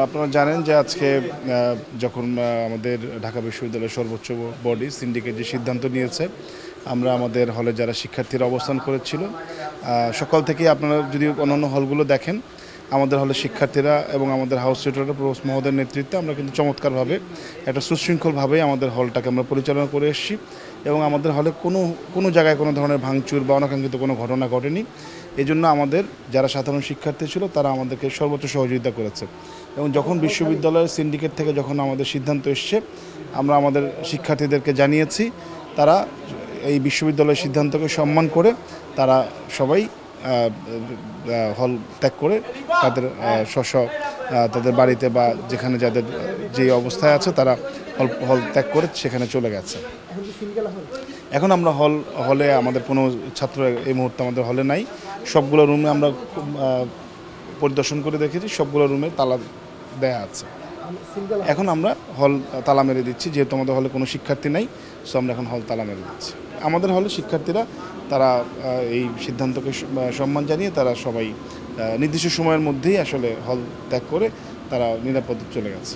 আপনারা জানেন যে আজকে যখন আমাদের ঢাকা বিশ্ববিদ্যালয়ের সর্বোচ্চ বডি সিন্ডিকেট যে সিদ্ধান্ত নিয়েছে, আমরা আমাদের হলে যারা শিক্ষার্থীরা অবস্থান করেছিল সকাল থেকেই আপনারা যদি অন্যান্য হলগুলো দেখেন, আমাদের হলে শিক্ষার্থীরা এবং আমাদের হাউস টিউটর প্রভোস্ট মহোদয়ের নেতৃত্বে আমরা কিন্তু চমৎকারভাবে একটা সুশৃঙ্খলভাবেই আমাদের হলটাকে আমরা পরিচালনা করে এসেছি এবং আমাদের হলে কোনো জায়গায় কোনো ধরনের ভাঙচুর বা অনাকাঙ্ক্ষিত কোনো ঘটনা ঘটেনি। এই জন্য আমাদের যারা সাধারণ শিক্ষার্থী ছিল তারা আমাদেরকে সর্বোচ্চ সহযোগিতা করেছে এবং যখন বিশ্ববিদ্যালয়ের সিন্ডিকেট থেকে যখন আমাদের সিদ্ধান্ত এসছে, আমরা আমাদের শিক্ষার্থীদেরকে জানিয়েছি, তারা এই বিশ্ববিদ্যালয়ের সিদ্ধান্তকে সম্মান করে তারা সবাই হল ত্যাগ করে তাদের তাদের বাড়িতে বা যেখানে যাদের যে অবস্থায় আছে তারা হল ত্যাগ করে সেখানে চলে গেছে। এখন আমরা হলে আমাদের কোনো ছাত্র এই মুহূর্তে আমাদের হলে নাই। সবগুলো রুমে আমরা পরিদর্শন করে দেখেছি, সবগুলো রুমে তালা দেয়া আছে। এখন আমরা হল তালা মেরে দিচ্ছি, যেহেতু আমাদের হলে কোনো শিক্ষার্থী নাই, সো আমরা এখন হল তালা মেরে দিচ্ছি। আমাদের হলে শিক্ষার্থীরা তারা এই সিদ্ধান্তকে সম্মান জানিয়ে তারা সবাই নির্দিষ্ট সময়ের মধ্যেই আসলে হল ত্যাগ করে তারা নিরাপদে চলে গেছে।